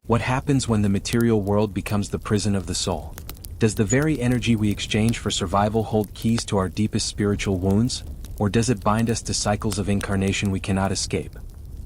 What happens when the material world becomes the prison of the soul? Does the very energy we exchange for survival hold keys to our deepest spiritual wounds, or does it bind us to cycles of incarnation we cannot escape?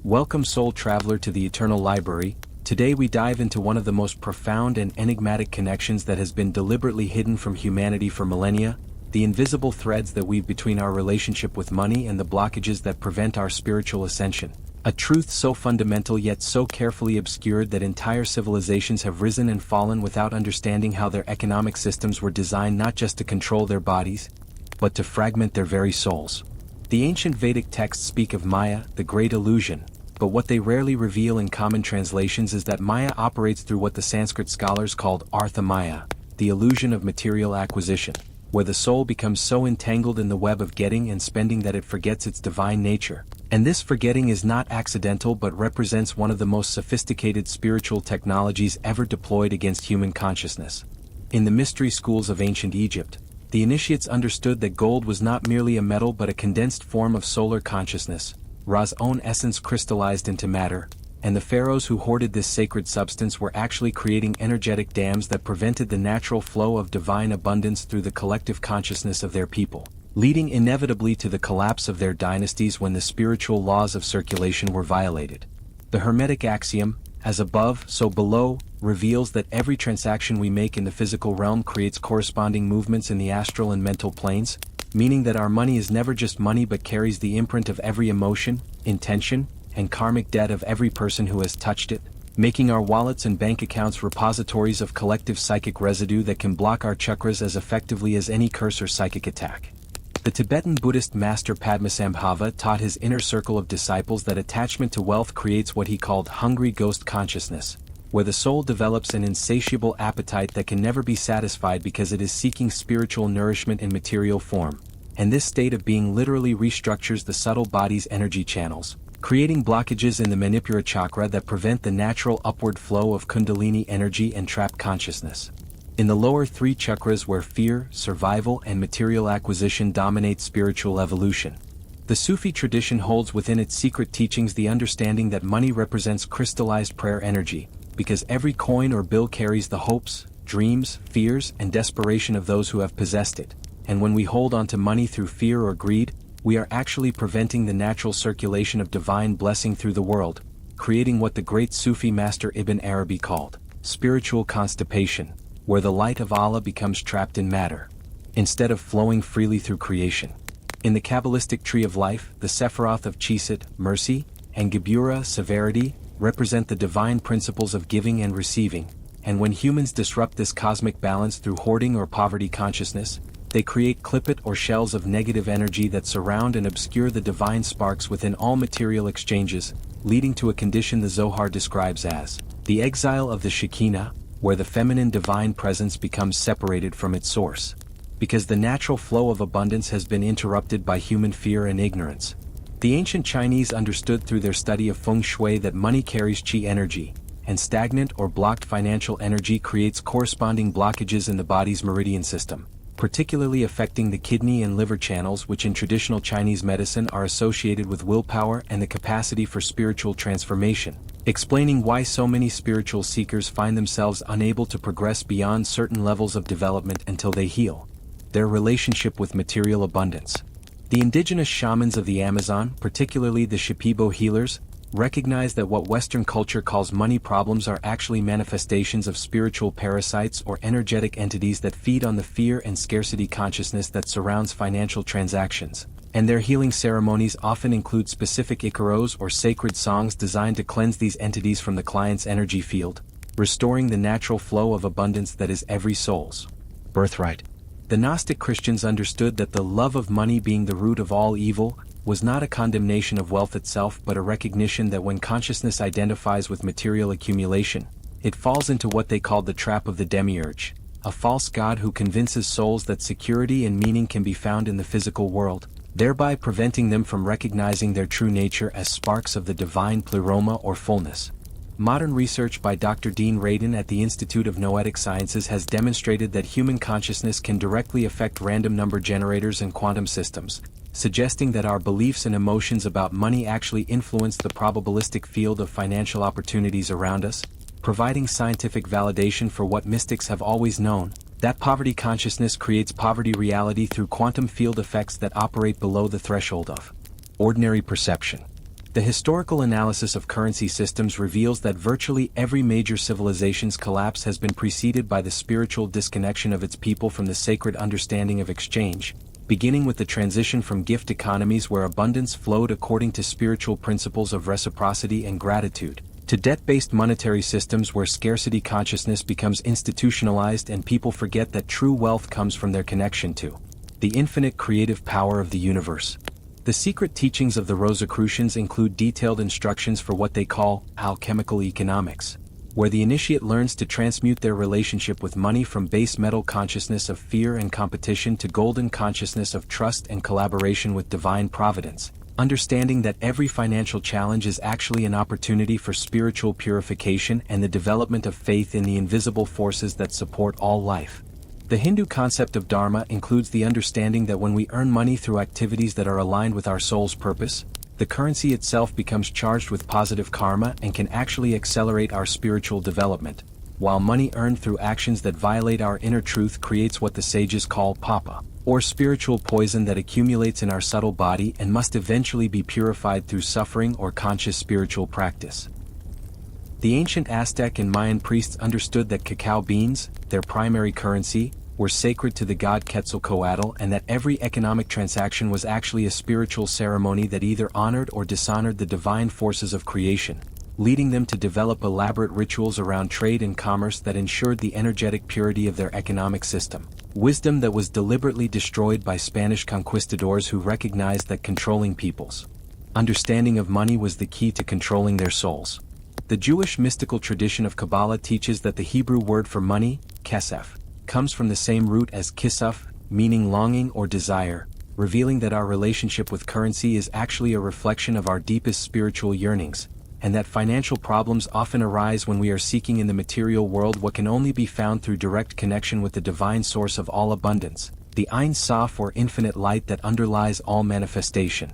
Welcome, soul traveler, to the Eternal Library. Today we dive into one of the most profound and enigmatic connections that has been deliberately hidden from humanity for millennia, the invisible threads that weave between our relationship with money and the blockages that prevent our spiritual ascension. A truth so fundamental yet so carefully obscured that entire civilizations have risen and fallen without understanding how their economic systems were designed not just to control their bodies, but to fragment their very souls. The ancient Vedic texts speak of Maya, the great illusion, but what they rarely reveal in common translations is that Maya operates through what the Sanskrit scholars called Artha Maya, the illusion of material acquisition, where the soul becomes so entangled in the web of getting and spending that it forgets its divine nature. And this forgetting is not accidental but represents one of the most sophisticated spiritual technologies ever deployed against human consciousness. In the mystery schools of ancient Egypt, the initiates understood that gold was not merely a metal but a condensed form of solar consciousness, Ra's own essence crystallized into matter, and the pharaohs who hoarded this sacred substance were actually creating energetic dams that prevented the natural flow of divine abundance through the collective consciousness of their people, leading inevitably to the collapse of their dynasties when the spiritual laws of circulation were violated. The Hermetic axiom, as above, so below, reveals that every transaction we make in the physical realm creates corresponding movements in the astral and mental planes, meaning that our money is never just money but carries the imprint of every emotion, intention, and karmic debt of every person who has touched it, making our wallets and bank accounts repositories of collective psychic residue that can block our chakras as effectively as any curse or psychic attack. The Tibetan Buddhist master Padmasambhava taught his inner circle of disciples that attachment to wealth creates what he called hungry ghost consciousness, where the soul develops an insatiable appetite that can never be satisfied because it is seeking spiritual nourishment in material form, and this state of being literally restructures the subtle body's energy channels, creating blockages in the Manipura chakra that prevent the natural upward flow of kundalini energy and trapped consciousness. In the lower three chakras where fear, survival, and material acquisition dominate spiritual evolution, the Sufi tradition holds within its secret teachings the understanding that money represents crystallized prayer energy, because every coin or bill carries the hopes, dreams, fears, and desperation of those who have possessed it, and when we hold on to money through fear or greed, we are actually preventing the natural circulation of divine blessing through the world, creating what the great Sufi master Ibn Arabi called spiritual constipation, where the light of Allah becomes trapped in matter, instead of flowing freely through creation. In the Kabbalistic tree of life, the Sephiroth of Chesed, mercy, and Geburah, severity, represent the divine principles of giving and receiving, and when humans disrupt this cosmic balance through hoarding or poverty consciousness, they create clipet or shells of negative energy that surround and obscure the divine sparks within all material exchanges, leading to a condition the Zohar describes as the exile of the Shekinah, where the feminine divine presence becomes separated from its source, because the natural flow of abundance has been interrupted by human fear and ignorance. The ancient Chinese understood through their study of feng shui that money carries qi energy, and stagnant or blocked financial energy creates corresponding blockages in the body's meridian system, particularly affecting the kidney and liver channels, which in traditional Chinese medicine are associated with willpower and the capacity for spiritual transformation, explaining why so many spiritual seekers find themselves unable to progress beyond certain levels of development until they heal their relationship with material abundance. The indigenous shamans of the Amazon, particularly the Shipibo healers, recognize that what Western culture calls money problems are actually manifestations of spiritual parasites or energetic entities that feed on the fear and scarcity consciousness that surrounds financial transactions, and their healing ceremonies often include specific icaros or sacred songs designed to cleanse these entities from the client's energy field, restoring the natural flow of abundance that is every soul's birthright. The Gnostic Christians understood that the love of money being the root of all evil was not a condemnation of wealth itself but a recognition that when consciousness identifies with material accumulation, it falls into what they called the trap of the demiurge, a false god who convinces souls that security and meaning can be found in the physical world, thereby preventing them from recognizing their true nature as sparks of the divine pleroma or fullness. Modern research by Dr. Dean Radin at the Institute of Noetic Sciences has demonstrated that human consciousness can directly affect random number generators and quantum systems, suggesting that our beliefs and emotions about money actually influence the probabilistic field of financial opportunities around us, providing scientific validation for what mystics have always known, that poverty consciousness creates poverty reality through quantum field effects that operate below the threshold of ordinary perception. The historical analysis of currency systems reveals that virtually every major civilization's collapse has been preceded by the spiritual disconnection of its people from the sacred understanding of exchange, beginning with the transition from gift economies where abundance flowed according to spiritual principles of reciprocity and gratitude, to debt-based monetary systems where scarcity consciousness becomes institutionalized and people forget that true wealth comes from their connection to the infinite creative power of the universe. The secret teachings of the Rosicrucians include detailed instructions for what they call alchemical economics, where the initiate learns to transmute their relationship with money from base metal consciousness of fear and competition to golden consciousness of trust and collaboration with divine providence, understanding that every financial challenge is actually an opportunity for spiritual purification and the development of faith in the invisible forces that support all life. The Hindu concept of dharma includes the understanding that when we earn money through activities that are aligned with our soul's purpose, the currency itself becomes charged with positive karma and can actually accelerate our spiritual development, while money earned through actions that violate our inner truth creates what the sages call papa, or spiritual poison that accumulates in our subtle body and must eventually be purified through suffering or conscious spiritual practice. The ancient Aztec and Mayan priests understood that cacao beans, their primary currency, were sacred to the god Quetzalcoatl and that every economic transaction was actually a spiritual ceremony that either honored or dishonored the divine forces of creation, leading them to develop elaborate rituals around trade and commerce that ensured the energetic purity of their economic system. Wisdom that was deliberately destroyed by Spanish conquistadors who recognized that controlling people's understanding of money was the key to controlling their souls. The Jewish mystical tradition of Kabbalah teaches that the Hebrew word for money, kesef, comes from the same root as kisuf, meaning longing or desire, revealing that our relationship with currency is actually a reflection of our deepest spiritual yearnings, and that financial problems often arise when we are seeking in the material world what can only be found through direct connection with the divine source of all abundance, the Ein Sof or infinite light that underlies all manifestation.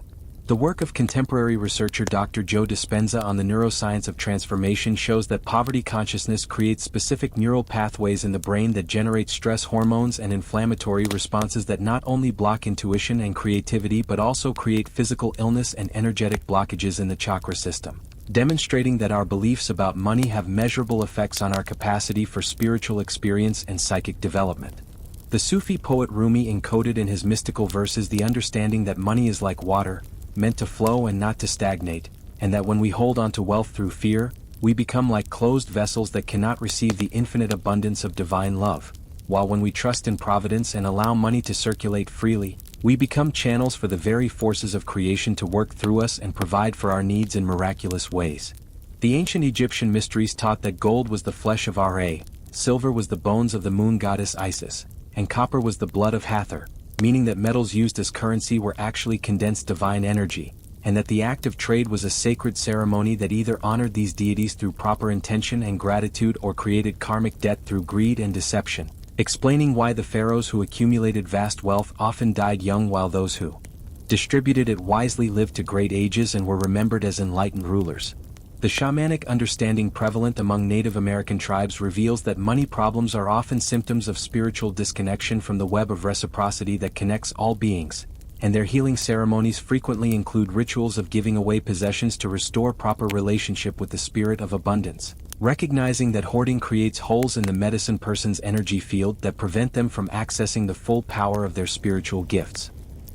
The work of contemporary researcher Dr. Joe Dispenza on the neuroscience of transformation shows that poverty consciousness creates specific neural pathways in the brain that generate stress hormones and inflammatory responses that not only block intuition and creativity but also create physical illness and energetic blockages in the chakra system, demonstrating that our beliefs about money have measurable effects on our capacity for spiritual experience and psychic development. The Sufi poet Rumi encoded in his mystical verses the understanding that money is like water, meant to flow and not to stagnate, and that when we hold on to wealth through fear, we become like closed vessels that cannot receive the infinite abundance of divine love, while when we trust in providence and allow money to circulate freely, we become channels for the very forces of creation to work through us and provide for our needs in miraculous ways. The ancient Egyptian mysteries taught that gold was the flesh of Ra, silver was the bones of the moon goddess Isis, and copper was the blood of Hathor, meaning that metals used as currency were actually condensed divine energy, and that the act of trade was a sacred ceremony that either honored these deities through proper intention and gratitude or created karmic debt through greed and deception, explaining why the pharaohs who accumulated vast wealth often died young while those who distributed it wisely lived to great ages and were remembered as enlightened rulers. The shamanic understanding prevalent among Native American tribes reveals that money problems are often symptoms of spiritual disconnection from the web of reciprocity that connects all beings, and their healing ceremonies frequently include rituals of giving away possessions to restore proper relationship with the spirit of abundance, recognizing that hoarding creates holes in the medicine person's energy field that prevent them from accessing the full power of their spiritual gifts.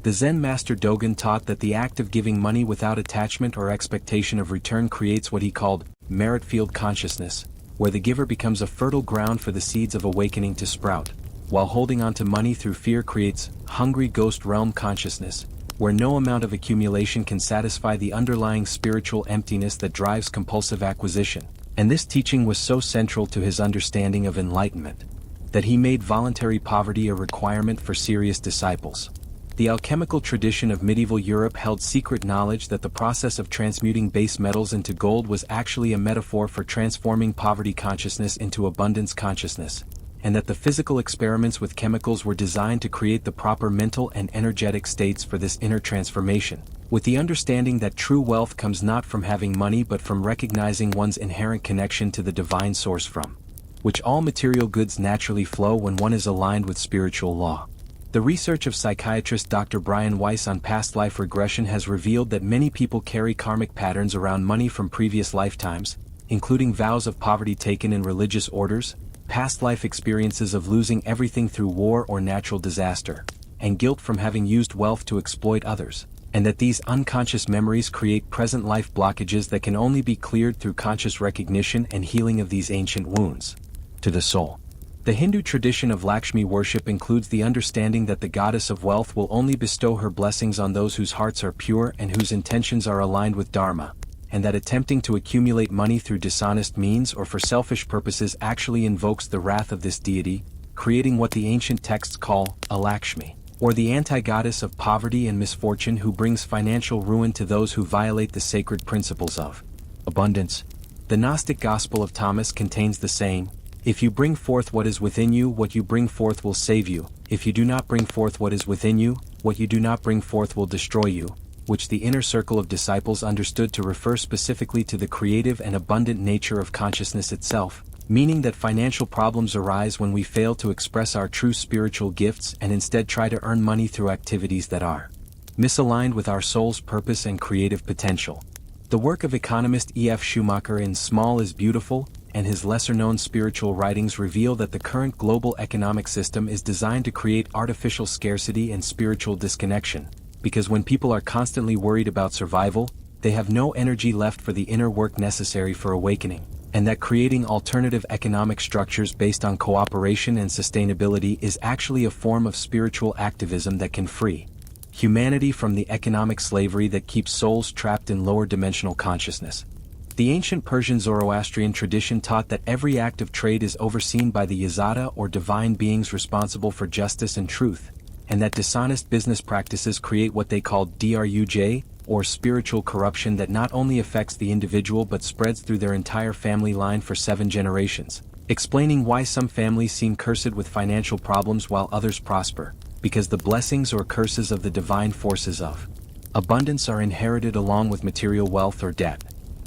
The Zen master Dogen taught that the act of giving money without attachment or expectation of return creates what he called merit field consciousness, where the giver becomes a fertile ground for the seeds of awakening to sprout, while holding on to money through fear creates hungry ghost realm consciousness, where no amount of accumulation can satisfy the underlying spiritual emptiness that drives compulsive acquisition. And this teaching was so central to his understanding of enlightenment that he made voluntary poverty a requirement for serious disciples. The alchemical tradition of medieval Europe held secret knowledge that the process of transmuting base metals into gold was actually a metaphor for transforming poverty consciousness into abundance consciousness, and that the physical experiments with chemicals were designed to create the proper mental and energetic states for this inner transformation, with the understanding that true wealth comes not from having money but from recognizing one's inherent connection to the divine source from which all material goods naturally flow when one is aligned with spiritual law. The research of psychiatrist Dr. Brian Weiss on past life regression has revealed that many people carry karmic patterns around money from previous lifetimes, including vows of poverty taken in religious orders, past life experiences of losing everything through war or natural disaster, and guilt from having used wealth to exploit others, and that these unconscious memories create present life blockages that can only be cleared through conscious recognition and healing of these ancient wounds. To the soul. The Hindu tradition of Lakshmi worship includes the understanding that the goddess of wealth will only bestow her blessings on those whose hearts are pure and whose intentions are aligned with Dharma, and that attempting to accumulate money through dishonest means or for selfish purposes actually invokes the wrath of this deity, creating what the ancient texts call a Lakshmi, or the anti-goddess of poverty and misfortune who brings financial ruin to those who violate the sacred principles of abundance. The Gnostic Gospel of Thomas contains the saying, "If you bring forth what is within you, what you bring forth will save you. If you do not bring forth what is within you, what you do not bring forth will destroy you," which the inner circle of disciples understood to refer specifically to the creative and abundant nature of consciousness itself, meaning that financial problems arise when we fail to express our true spiritual gifts and instead try to earn money through activities that are misaligned with our soul's purpose and creative potential. The work of economist E.F. Schumacher in Small is Beautiful, and his lesser-known spiritual writings reveal that the current global economic system is designed to create artificial scarcity and spiritual disconnection, because when people are constantly worried about survival, they have no energy left for the inner work necessary for awakening, and that creating alternative economic structures based on cooperation and sustainability is actually a form of spiritual activism that can free humanity from the economic slavery that keeps souls trapped in lower dimensional consciousness. The ancient Persian Zoroastrian tradition taught that every act of trade is overseen by the Yazada or divine beings responsible for justice and truth, and that dishonest business practices create what they called druj, or spiritual corruption that not only affects the individual but spreads through their entire family line for 7 generations, explaining why some families seem cursed with financial problems while others prosper, because the blessings or curses of the divine forces of abundance are inherited along with material wealth or debt.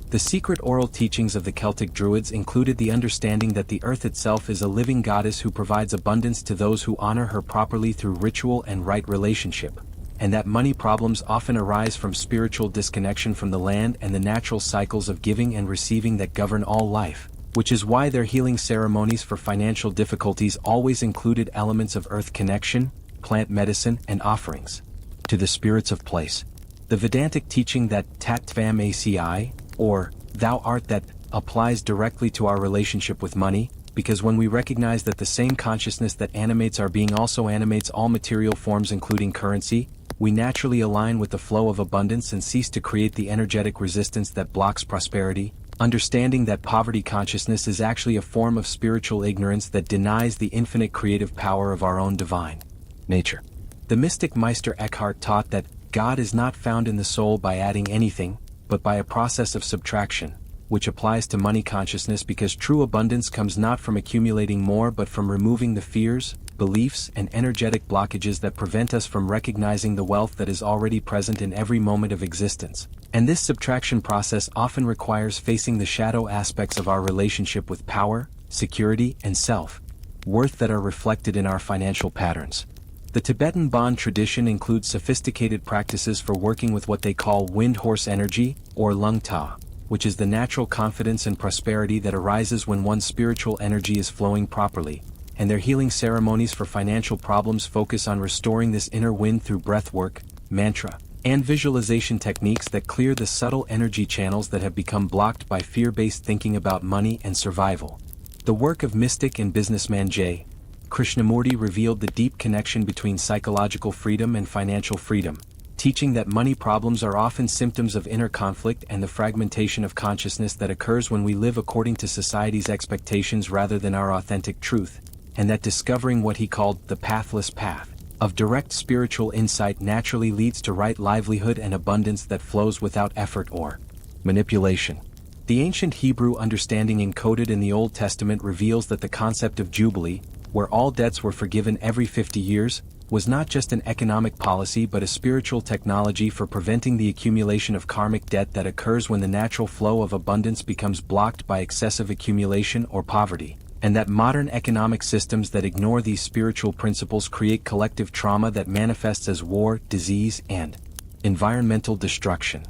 The secret oral teachings of the Celtic Druids included the understanding that the earth itself is a living goddess who provides abundance to those who honor her properly through ritual and right relationship, and that money problems often arise from spiritual disconnection from the land and the natural cycles of giving and receiving that govern all life, which is why their healing ceremonies for financial difficulties always included elements of earth connection, plant medicine, and offerings to the spirits of place. The Vedantic teaching that Tat Tvam Asi, or thou art that, applies directly to our relationship with money, because when we recognize that the same consciousness that animates our being also animates all material forms including currency, we naturally align with the flow of abundance and cease to create the energetic resistance that blocks prosperity, understanding that poverty consciousness is actually a form of spiritual ignorance that denies the infinite creative power of our own divine nature. The mystic Meister Eckhart taught that God is not found in the soul by adding anything, but by a process of subtraction, which applies to money consciousness because true abundance comes not from accumulating more but from removing the fears, beliefs, and energetic blockages that prevent us from recognizing the wealth that is already present in every moment of existence. And this subtraction process often requires facing the shadow aspects of our relationship with power, security, and self-worth that are reflected in our financial patterns. The Tibetan Bon tradition includes sophisticated practices for working with what they call wind horse energy, or lung ta, which is the natural confidence and prosperity that arises when one's spiritual energy is flowing properly, and their healing ceremonies for financial problems focus on restoring this inner wind through breathwork, mantra, and visualization techniques that clear the subtle energy channels that have become blocked by fear-based thinking about money and survival. The work of mystic and businessman J. Krishnamurti revealed the deep connection between psychological freedom and financial freedom, teaching that money problems are often symptoms of inner conflict and the fragmentation of consciousness that occurs when we live according to society's expectations rather than our authentic truth, and that discovering what he called the pathless path of direct spiritual insight naturally leads to right livelihood and abundance that flows without effort or manipulation. The ancient Hebrew understanding encoded in the Old Testament reveals that the concept of jubilee, where all debts were forgiven every 50 years, was not just an economic policy but a spiritual technology for preventing the accumulation of karmic debt that occurs when the natural flow of abundance becomes blocked by excessive accumulation or poverty, and that modern economic systems that ignore these spiritual principles create collective trauma that manifests as war, disease, and environmental destruction.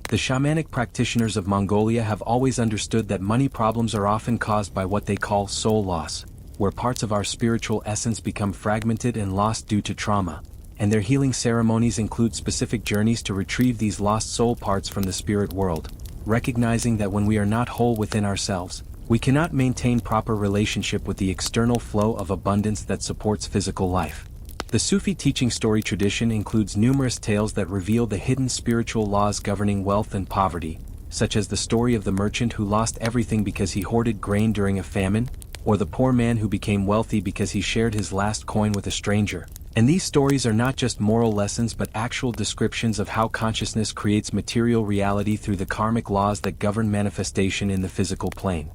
The shamanic practitioners of Mongolia have always understood that money problems are often caused by what they call soul loss, where parts of our spiritual essence become fragmented and lost due to trauma, and their healing ceremonies include specific journeys to retrieve these lost soul parts from the spirit world, recognizing that when we are not whole within ourselves, we cannot maintain proper relationship with the external flow of abundance that supports physical life. The Sufi teaching story tradition includes numerous tales that reveal the hidden spiritual laws governing wealth and poverty, such as the story of the merchant who lost everything because he hoarded grain during a famine, or the poor man who became wealthy because he shared his last coin with a stranger. And these stories are not just moral lessons but actual descriptions of how consciousness creates material reality through the karmic laws that govern manifestation in the physical plane.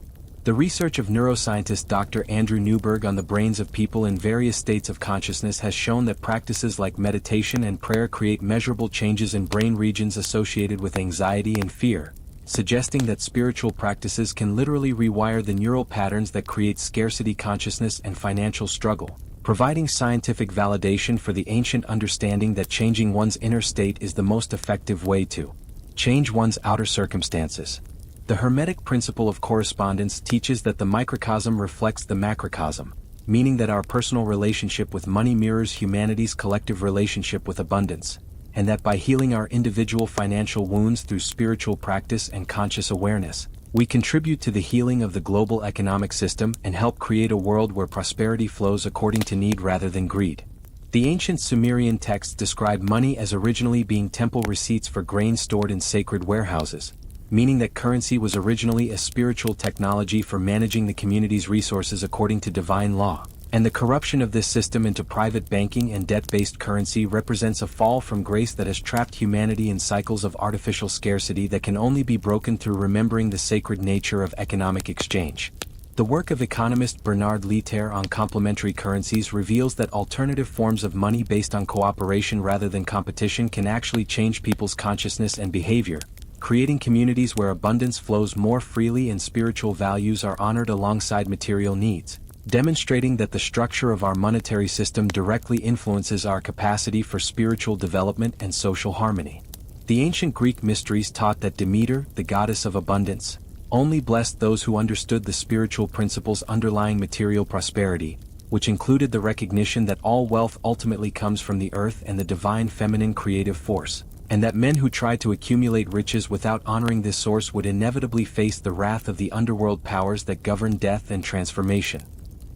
The research of neuroscientist Dr. Andrew Newberg on the brains of people in various states of consciousness has shown that practices like meditation and prayer create measurable changes in brain regions associated with anxiety and fear, suggesting that spiritual practices can literally rewire the neural patterns that create scarcity consciousness and financial struggle, providing scientific validation for the ancient understanding that changing one's inner state is the most effective way to change one's outer circumstances. The Hermetic principle of correspondence teaches that the microcosm reflects the macrocosm, meaning that our personal relationship with money mirrors humanity's collective relationship with abundance, and that by healing our individual financial wounds through spiritual practice and conscious awareness, we contribute to the healing of the global economic system and help create a world where prosperity flows according to need rather than greed. The ancient Sumerian texts describe money as originally being temple receipts for grain stored in sacred warehouses, meaning that currency was originally a spiritual technology for managing the community's resources according to divine law. And the corruption of this system into private banking and debt-based currency represents a fall from grace that has trapped humanity in cycles of artificial scarcity that can only be broken through remembering the sacred nature of economic exchange. The work of economist Bernard Lietaer on complementary currencies reveals that alternative forms of money based on cooperation rather than competition can actually change people's consciousness and behavior, creating communities where abundance flows more freely and spiritual values are honored alongside material needs, demonstrating that the structure of our monetary system directly influences our capacity for spiritual development and social harmony. The ancient Greek mysteries taught that Demeter, the goddess of abundance, only blessed those who understood the spiritual principles underlying material prosperity, which included the recognition that all wealth ultimately comes from the earth and the divine feminine creative force, and that men who tried to accumulate riches without honoring this source would inevitably face the wrath of the underworld powers that govern death and transformation.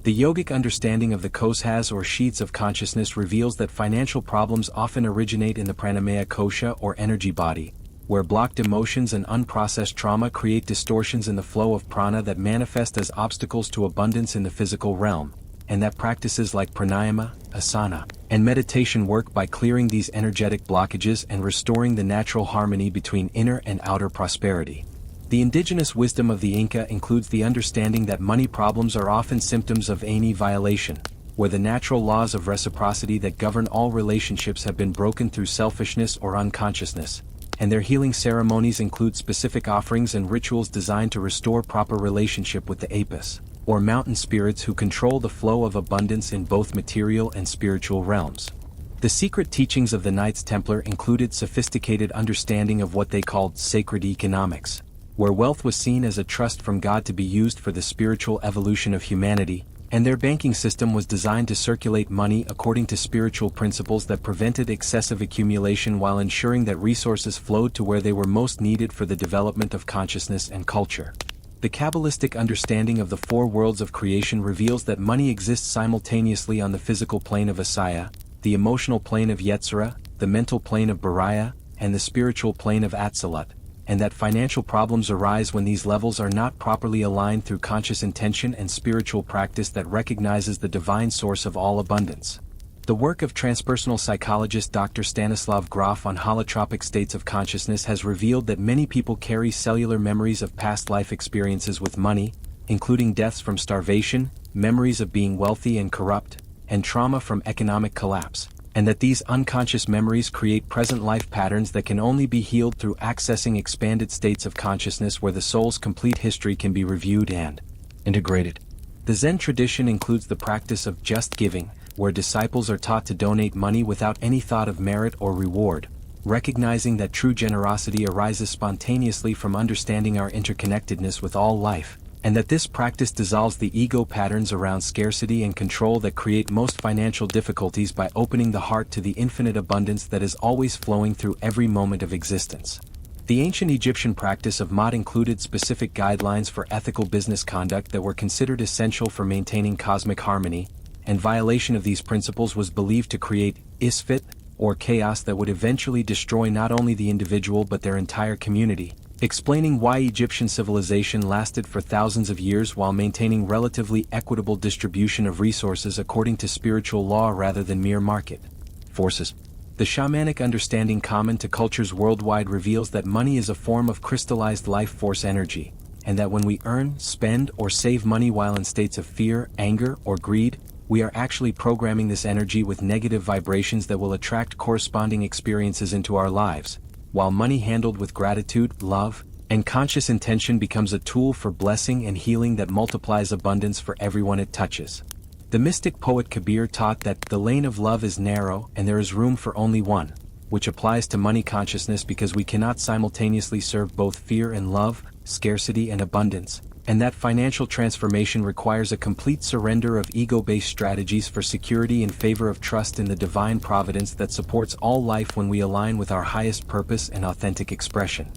The yogic understanding of the koshas or sheaths of consciousness reveals that financial problems often originate in the pranamaya kosha or energy body, where blocked emotions and unprocessed trauma create distortions in the flow of prana that manifest as obstacles to abundance in the physical realm, and that practices like pranayama, asana, and meditation work by clearing these energetic blockages and restoring the natural harmony between inner and outer prosperity. The indigenous wisdom of the Inca includes the understanding that money problems are often symptoms of any violation, where the natural laws of reciprocity that govern all relationships have been broken through selfishness or unconsciousness, and their healing ceremonies include specific offerings and rituals designed to restore proper relationship with the apis, or mountain spirits who control the flow of abundance in both material and spiritual realms. The secret teachings of the Knights Templar included sophisticated understanding of what they called sacred economics, where wealth was seen as a trust from God to be used for the spiritual evolution of humanity, and their banking system was designed to circulate money according to spiritual principles that prevented excessive accumulation while ensuring that resources flowed to where they were most needed for the development of consciousness and culture. The Kabbalistic understanding of the four worlds of creation reveals that money exists simultaneously on the physical plane of Asaya, the emotional plane of Yetzirah, the mental plane of Bariah, and the spiritual plane of Atzilut, and that financial problems arise when these levels are not properly aligned through conscious intention and spiritual practice that recognizes the divine source of all abundance. The work of transpersonal psychologist Dr. Stanislav Grof on holotropic states of consciousness has revealed that many people carry cellular memories of past life experiences with money, including deaths from starvation, memories of being wealthy and corrupt, and trauma from economic collapse, and that these unconscious memories create present life patterns that can only be healed through accessing expanded states of consciousness where the soul's complete history can be reviewed and integrated. The Zen tradition includes the practice of just giving, where disciples are taught to donate money without any thought of merit or reward, recognizing that true generosity arises spontaneously from understanding our interconnectedness with all life, and that this practice dissolves the ego patterns around scarcity and control that create most financial difficulties by opening the heart to the infinite abundance that is always flowing through every moment of existence. The ancient Egyptian practice of Ma'at included specific guidelines for ethical business conduct that were considered essential for maintaining cosmic harmony, and violation of these principles was believed to create isfit, or chaos that would eventually destroy not only the individual but their entire community, explaining why Egyptian civilization lasted for thousands of years while maintaining relatively equitable distribution of resources according to spiritual law rather than mere market forces. The shamanic understanding common to cultures worldwide reveals that money is a form of crystallized life force energy, and that when we earn, spend, or save money while in states of fear, anger, or greed, we are actually programming this energy with negative vibrations that will attract corresponding experiences into our lives, while money handled with gratitude, love, and conscious intention becomes a tool for blessing and healing that multiplies abundance for everyone it touches. The mystic poet Kabir taught that the lane of love is narrow and there is room for only one, which applies to money consciousness because we cannot simultaneously serve both fear and love, scarcity and abundance, and that financial transformation requires a complete surrender of ego-based strategies for security in favor of trust in the divine providence that supports all life when we align with our highest purpose and authentic expression.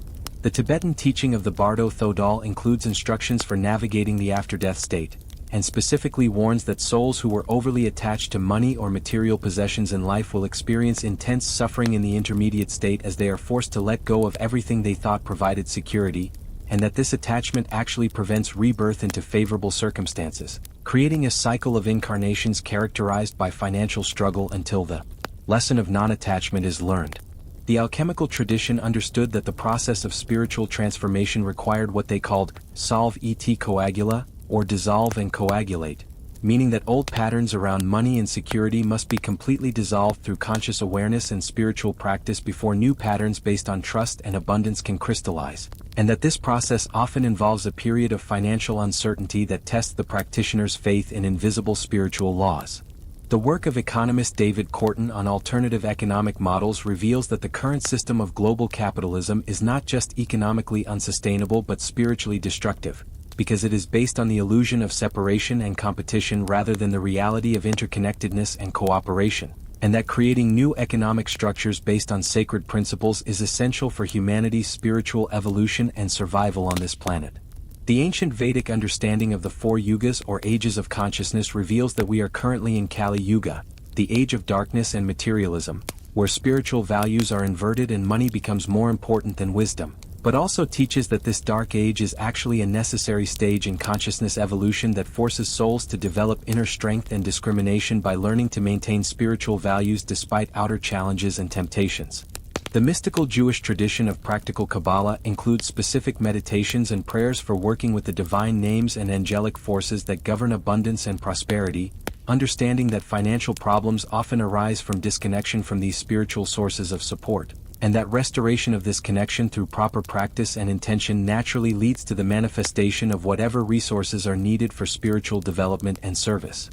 The Tibetan teaching of the Bardo Thodol includes instructions for navigating the after-death state, and specifically warns that souls who were overly attached to money or material possessions in life will experience intense suffering in the intermediate state as they are forced to let go of everything they thought provided security, and that this attachment actually prevents rebirth into favorable circumstances, creating a cycle of incarnations characterized by financial struggle until the lesson of non-attachment is learned. The alchemical tradition understood that the process of spiritual transformation required what they called solve et coagula, or dissolve and coagulate, meaning that old patterns around money and security must be completely dissolved through conscious awareness and spiritual practice before new patterns based on trust and abundance can crystallize, and that this process often involves a period of financial uncertainty that tests the practitioner's faith in invisible spiritual laws. The work of economist David Korten on alternative economic models reveals that the current system of global capitalism is not just economically unsustainable but spiritually destructive, because it is based on the illusion of separation and competition rather than the reality of interconnectedness and cooperation, and that creating new economic structures based on sacred principles is essential for humanity's spiritual evolution and survival on this planet. The ancient Vedic understanding of the four yugas or ages of consciousness reveals that we are currently in Kali Yuga, the age of darkness and materialism, where spiritual values are inverted and money becomes more important than wisdom, but also teaches that this dark age is actually a necessary stage in consciousness evolution that forces souls to develop inner strength and discrimination by learning to maintain spiritual values despite outer challenges and temptations. The mystical Jewish tradition of practical Kabbalah includes specific meditations and prayers for working with the divine names and angelic forces that govern abundance and prosperity, understanding that financial problems often arise from disconnection from these spiritual sources of support, and that restoration of this connection through proper practice and intention naturally leads to the manifestation of whatever resources are needed for spiritual development and service.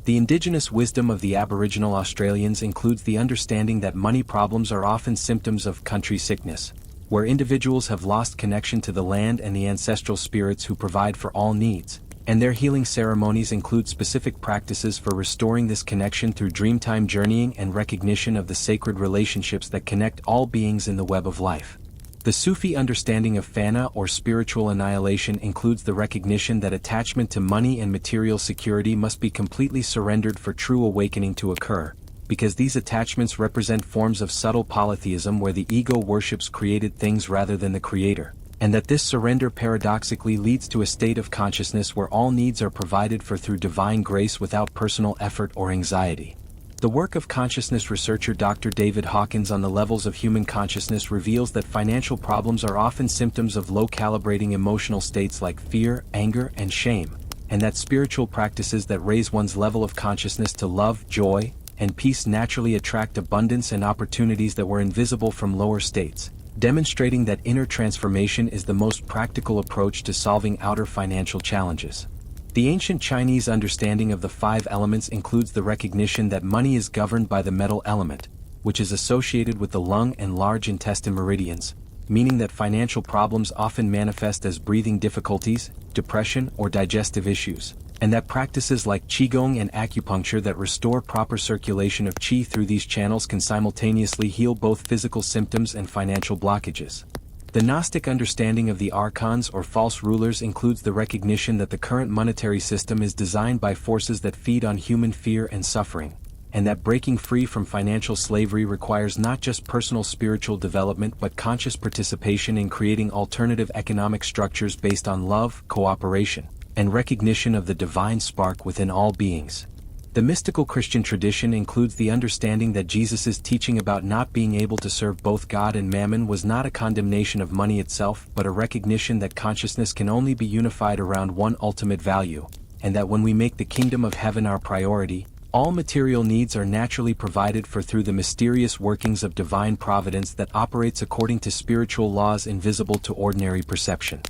The indigenous wisdom of the Aboriginal Australians includes the understanding that money problems are often symptoms of country sickness, where individuals have lost connection to the land and the ancestral spirits who provide for all needs, and their healing ceremonies include specific practices for restoring this connection through dreamtime journeying and recognition of the sacred relationships that connect all beings in the web of life. The Sufi understanding of fana or spiritual annihilation includes the recognition that attachment to money and material security must be completely surrendered for true awakening to occur, because these attachments represent forms of subtle polytheism where the ego worships created things rather than the creator, and that this surrender paradoxically leads to a state of consciousness where all needs are provided for through divine grace without personal effort or anxiety. The work of consciousness researcher Dr. David Hawkins on the levels of human consciousness reveals that financial problems are often symptoms of low-calibrating emotional states like fear, anger, and shame, and that spiritual practices that raise one's level of consciousness to love, joy, and peace naturally attract abundance and opportunities that were invisible from lower states, demonstrating that inner transformation is the most practical approach to solving outer financial challenges. The ancient Chinese understanding of the five elements includes the recognition that money is governed by the metal element, which is associated with the lung and large intestine meridians, meaning that financial problems often manifest as breathing difficulties, depression, or digestive issues, and that practices like qigong and acupuncture that restore proper circulation of qi through these channels can simultaneously heal both physical symptoms and financial blockages. The Gnostic understanding of the archons or false rulers includes the recognition that the current monetary system is designed by forces that feed on human fear and suffering, and that breaking free from financial slavery requires not just personal spiritual development but conscious participation in creating alternative economic structures based on love, cooperation, and recognition of the divine spark within all beings. The mystical Christian tradition includes the understanding that Jesus' teaching about not being able to serve both God and mammon was not a condemnation of money itself but a recognition that consciousness can only be unified around one ultimate value, and that when we make the kingdom of heaven our priority, all material needs are naturally provided for through the mysterious workings of divine providence that operates according to spiritual laws invisible to ordinary perception.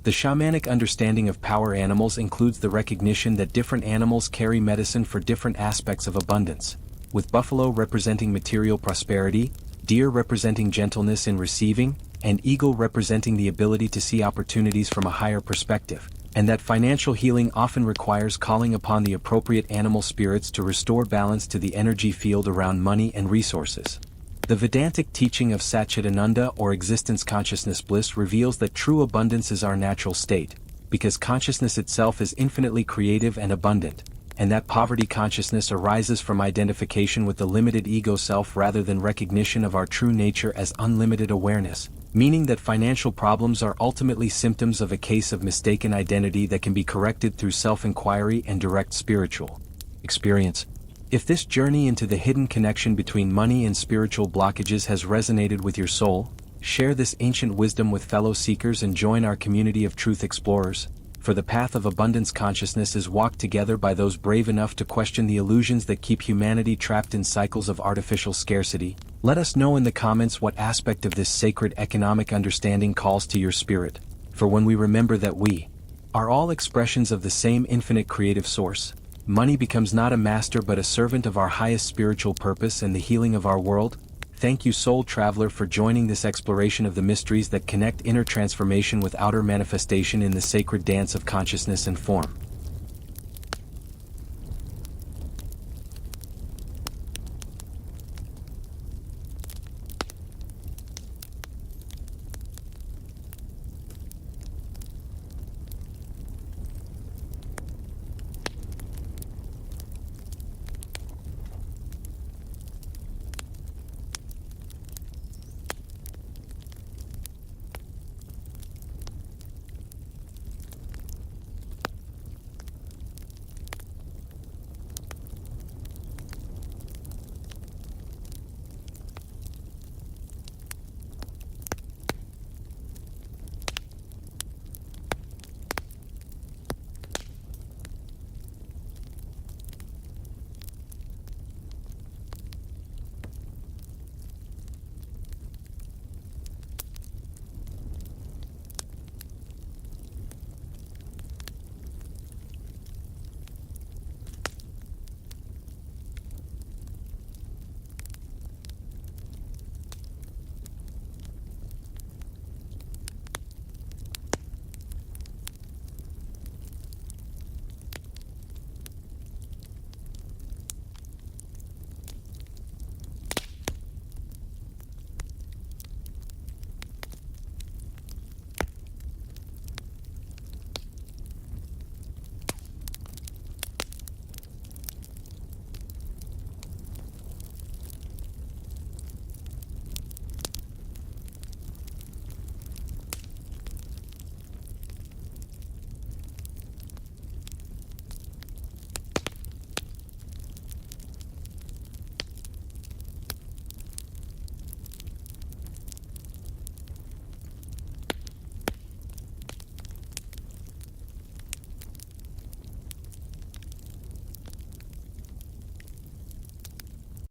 The shamanic understanding of power animals includes the recognition that different animals carry medicine for different aspects of abundance, with buffalo representing material prosperity, deer representing gentleness in receiving, and eagle representing the ability to see opportunities from a higher perspective, and that financial healing often requires calling upon the appropriate animal spirits to restore balance to the energy field around money and resources. The Vedantic teaching of Satchitananda or existence consciousness bliss reveals that true abundance is our natural state, because consciousness itself is infinitely creative and abundant, and that poverty consciousness arises from identification with the limited ego self rather than recognition of our true nature as unlimited awareness, meaning that financial problems are ultimately symptoms of a case of mistaken identity that can be corrected through self-inquiry and direct spiritual experience. If this journey into the hidden connection between money and spiritual blockages has resonated with your soul, share this ancient wisdom with fellow seekers and join our community of truth explorers, for the path of abundance consciousness is walked together by those brave enough to question the illusions that keep humanity trapped in cycles of artificial scarcity. Let us know in the comments what aspect of this sacred economic understanding calls to your spirit, for when we remember that we are all expressions of the same infinite creative source, money becomes not a master but a servant of our highest spiritual purpose and the healing of our world. Thank you, soul traveler, for joining this exploration of the mysteries that connect inner transformation with outer manifestation in the sacred dance of consciousness and form.